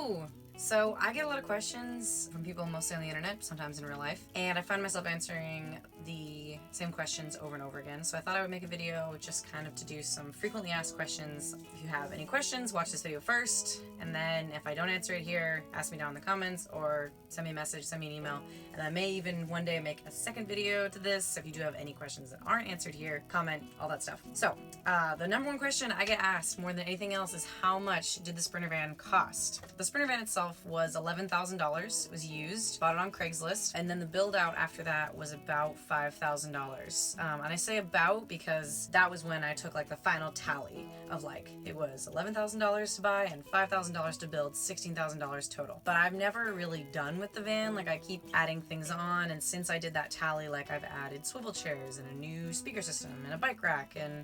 Hello! So I get a lot of questions from people mostly on the internet, sometimes in real life, and I find myself answering the same questions over and over again. So I thought I would make a video just kind of to do some frequently asked questions. If you have any questions, watch this video first, and then if I don't answer it here, ask me down in the comments or send me a message, send me an email, and I may even one day make a second video to this. So if you do have any questions that aren't answered here, comment, all that stuff. So the number one question I get asked more than anything else is how much did the Sprinter van cost? The Sprinter van itself was $11,000. It was used, bought it on Craigslist, and then the build out after that was about $5,000. And I say about because that was when I took like the final tally of like, it was $11,000 to buy and $5,000 to build, $16,000 total. But I've never really done with the van. Like I keep adding things on, and since I did that tally, like I've added swivel chairs and a new speaker system and a bike rack and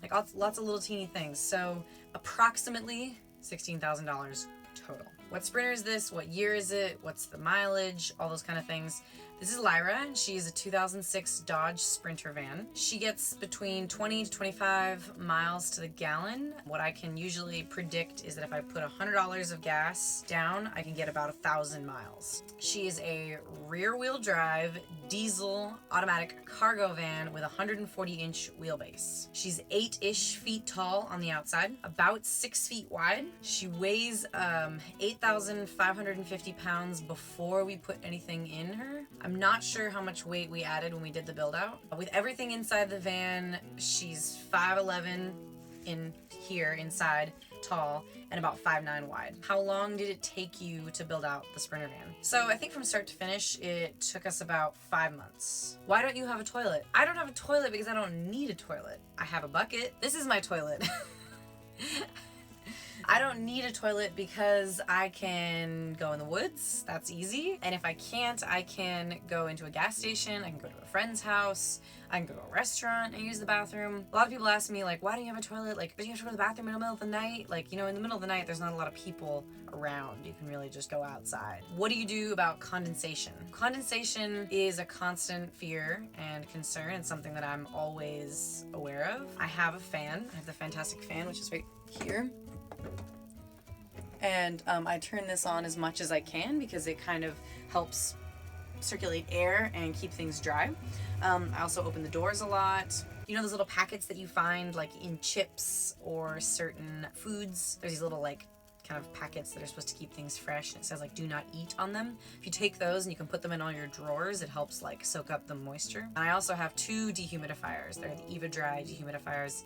like lots of little teeny things. So approximately $16,000 total. What Sprinter is this? What year is it? What's the mileage? All those kind of things. This is Lyra, and she is a 2006 Dodge Sprinter van. She gets between 20 to 25 miles to the gallon. What I can usually predict is that if I put $100 of gas down, I can get about 1,000 miles. She is a rear-wheel drive, diesel, automatic cargo van with a 140-inch wheelbase. She's 8-ish feet tall on the outside, about 6 feet wide. She weighs 8,550 pounds before we put anything in her. I'm not sure how much weight we added when we did the build out. With everything inside the van, she's 5'11" in here inside, tall, and about 5'9" wide. How long did it take you to build out the Sprinter van? So I think from start to finish, it took us about 5 months. Why don't you have a toilet? I don't have a toilet because I don't need a toilet. I have a bucket. This is my toilet. I don't need a toilet because I can go in the woods. That's easy. And if I can't, I can go into a gas station. I can go to a friend's house. I can go to a restaurant and use the bathroom. A lot of people ask me, like, why don't you have a toilet? Like, do you have to go to the bathroom in the middle of the night? Like, you know, in the middle of the night, there's not a lot of people around. You can really just go outside. What do you do about condensation? Condensation is a constant fear and concern. It's something that I'm always aware of. I have a fan. I have the fantastic fan, which is right here. And I turn this on as much as I can because it kind of helps circulate air and keep things dry. I also open the doors a lot. You know those little packets that you find like in chips or certain foods? There's these little like kind of packets that are supposed to keep things fresh, and it says like do not eat on them. If you take those and you can put them in all your drawers, it helps like soak up the moisture. And I also have 2 dehumidifiers. They're the Eva Dry dehumidifiers.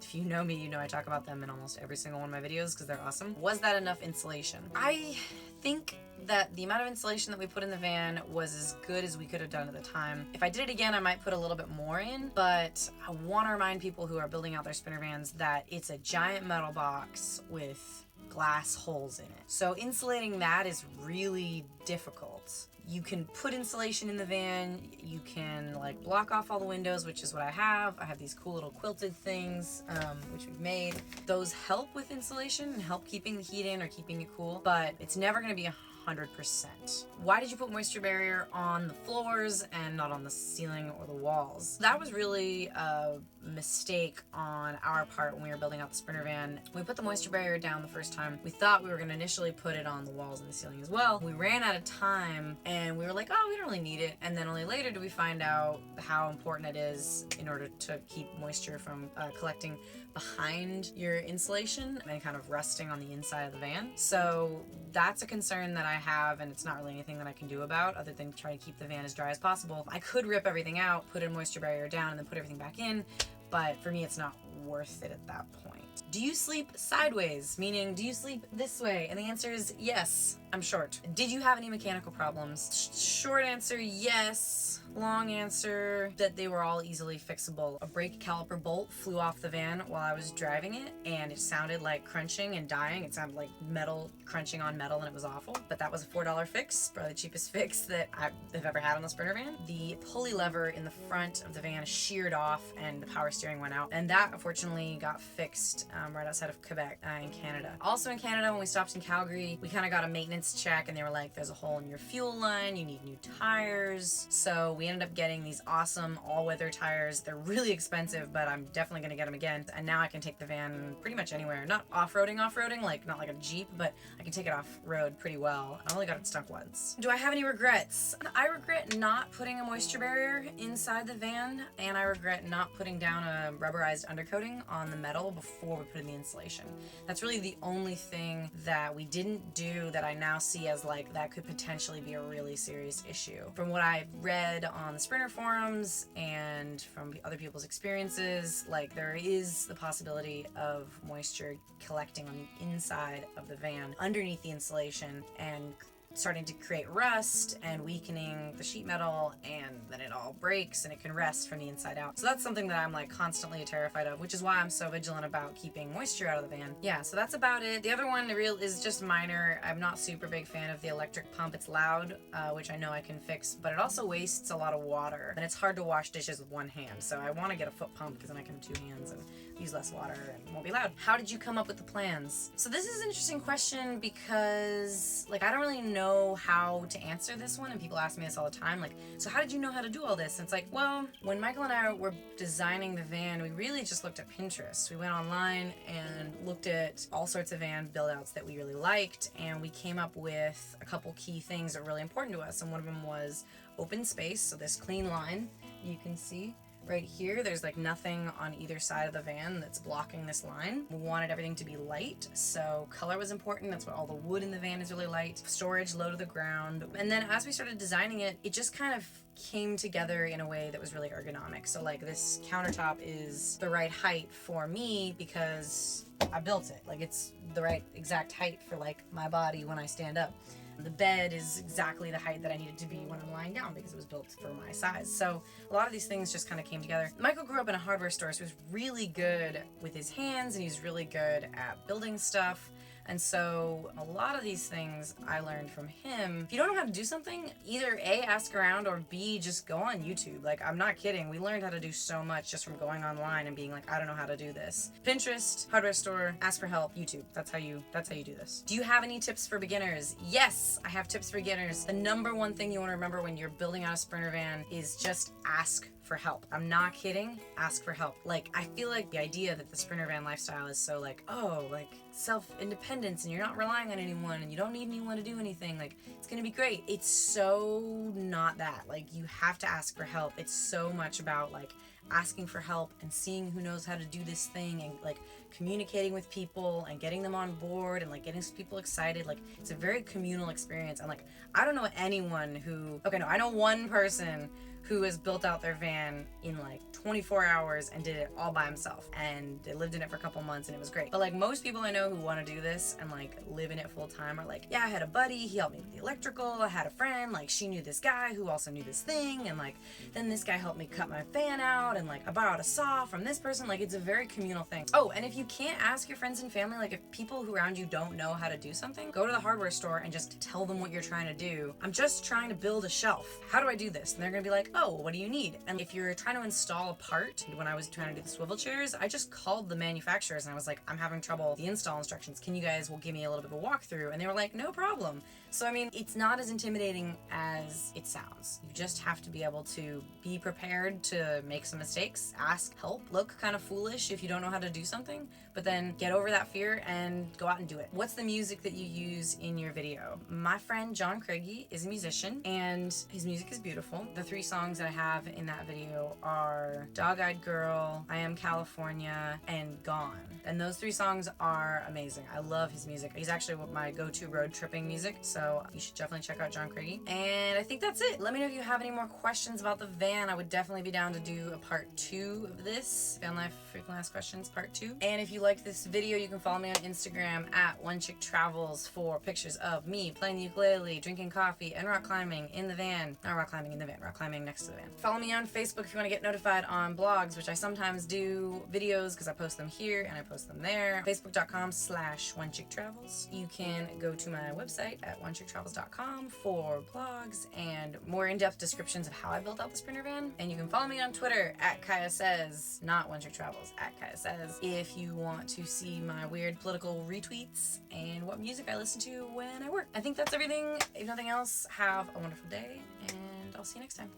If you know me, you know I talk about them in almost every single one of my videos because they're awesome. Was that enough insulation? I think that the amount of insulation that we put in the van was as good as we could have done at the time. If I did it again, I might put a little bit more in, but I want to remind people who are building out their Sprinter vans that it's a giant metal box with glass holes in it. So insulating that is really difficult. You can put insulation in the van, you can like block off all the windows, which is what I have. I have these cool little quilted things, which we've made. Those help with insulation and help keeping the heat in or keeping it cool, but it's never gonna be 100%. Why did you put moisture barrier on the floors and not on the ceiling or the walls? That was really a mistake on our part when we were building out the Sprinter van. We put the moisture barrier down the first time. We thought we were gonna initially put it on the walls and the ceiling as well. We ran out of time and we were like, oh, we don't really need it. And then only later do we find out how important it is in order to keep moisture from collecting behind your insulation and kind of rusting on the inside of the van. So that's a concern that I have, and it's not really anything that I can do about other than try to keep the van as dry as possible. I could rip everything out, put a moisture barrier down, and then put everything back in, but for me it's not worth it at that point. Do you sleep sideways? Meaning, do you sleep this way? And the answer is yes. I'm short. Did you have any mechanical problems? Short answer, yes. Long answer, that they were all easily fixable. A brake caliper bolt flew off the van while I was driving it, and it sounded like crunching and dying. It sounded like metal crunching on metal, and it was awful. But that was a $4 fix, probably the cheapest fix that I've ever had on the Sprinter van. The pulley lever in the front of the van sheared off, and the power steering went out. And that, unfortunately, got fixed right outside of Quebec in Canada. Also in Canada, when we stopped in Calgary, we kind of got a maintenance check, and they were like, there's a hole in your fuel line, you need new tires. So we ended up getting these awesome all-weather tires. They're really expensive, but I'm definitely gonna get them again. And now I can take the van pretty much anywhere. Not off-roading, like not like a Jeep, but I can take it off-road pretty well. I only got it stuck once. Do I have any regrets? I regret not putting a moisture barrier inside the van, and I regret not putting down a rubberized undercoating on the metal before we put in the insulation. That's really the only thing that we didn't do that I now see as like that could potentially be a really serious issue. From what I've read on the Sprinter forums and from other people's experiences, like there is the possibility of moisture collecting on the inside of the van underneath the insulation and starting to create rust and weakening the sheet metal, and then it all breaks and it can rust from the inside out. So that's something that I'm like constantly terrified of, which is why I'm so vigilant about keeping moisture out of the van. Yeah, so that's about it. The other one is just minor. I'm not super big fan of the electric pump. It's loud, which I know I can fix, but it also wastes a lot of water and it's hard to wash dishes with one hand. So I want to get a foot pump because then I can have two hands and use less water and won't be loud. How did you come up with the plans? So this is an interesting question because like I don't really know how to answer this one, and people ask me this all the time, like, so how did you know how to do all this? And it's like, well, when Michael and I were designing the van, we really just looked at Pinterest. We went online and looked at all sorts of van build outs that we really liked, and we came up with a couple key things that were really important to us, and one of them was open space. So this clean line you can see right here, there's like nothing on either side of the van that's blocking this line. We wanted everything to be light, so color was important. That's why all the wood in the van is really light. Storage low to the ground. And then as we started designing it, it just kind of came together in a way that was really ergonomic. So like this countertop is the right height for me because I built it. Like it's the right exact height for like my body when I stand up. The bed is exactly the height that I needed to be when I'm lying down because it was built for my size. So a lot of these things just kind of came together. Michael grew up in a hardware store, so he was really good with his hands and he's really good at building stuff. And so a lot of these things I learned from him. If you don't know how to do something, either A, ask around, or B, just go on YouTube. Like, I'm not kidding. We learned how to do so much just from going online and being like, I don't know how to do this. Pinterest, hardware store, ask for help, YouTube. That's how you do this. Do you have any tips for beginners? Yes, I have tips for beginners. The number one thing you want to remember when you're building out a Sprinter van is just ask for help. I'm not kidding. Ask for help. Like, I feel like the idea that the Sprinter van lifestyle is so like, oh, like self-independence and you're not relying on anyone and you don't need anyone to do anything. Like, it's gonna be great. It's so not that. Like, you have to ask for help. It's so much about like asking for help and seeing who knows how to do this thing and like communicating with people and getting them on board and like getting people excited. Like, it's a very communal experience. And like, I don't know anyone who, okay, no, I know one person who has built out their van in like 24 hours and did it all by himself, and they lived in it for a couple months and it was great. But like most people I know who want to do this and like live in it full time are like, yeah, I had a buddy, he helped me with the electrical, I had a friend, like she knew this guy who also knew this thing, and like then this guy helped me cut my fan out, and like I borrowed a saw from this person. Like, it's a very communal thing. Oh, and if you can't ask your friends and family, like if people who around you don't know how to do something, go to the hardware store and just tell them what you're trying to do. I'm just trying to build a shelf. How do I do this? And they're gonna be like, oh, what do you need? And if you're trying to install a part, when I was trying to do the swivel chairs, I just called the manufacturers and I was like, I'm having trouble with the install instructions. Can you guys give me a little bit of a walkthrough? And they were like, no problem. So I mean, it's not as intimidating as it sounds. You just have to be able to be prepared to make some mistakes, ask help, look kind of foolish if you don't know how to do something, but then get over that fear and go out and do it. What's the music that you use in your video? My friend John Craigie is a musician and his music is beautiful. The 3 songs that I have in that video are Dog-Eyed Girl, I Am California, and Gone. And those 3 songs are amazing. I love his music. He's actually my go-to road tripping music, so you should definitely check out John Craigie. And I think that's it. Let me know if you have any more questions about the van. I would definitely be down to do a part 2 of this. Vanlife Frequently Asked Questions part 2. And if you like this video, you can follow me on Instagram at OneChickTravels for pictures of me playing the ukulele, drinking coffee, and rock climbing in the van. Not rock climbing in the van, rock climbing next to the van. Follow me on Facebook if you want to get notified on blogs, which I sometimes do videos because I post them here and I post them there. Facebook.com/OneChickTravels. You can go to my website at OneChickTravels.com for blogs and more in-depth descriptions of how I built out the Sprinter van. And you can follow me on Twitter at Kaya Says, not OneChickTravels, at Kaya Says, if you want to see my weird political retweets and what music I listen to when I work. I think that's everything. If nothing else, have a wonderful day and I'll see you next time.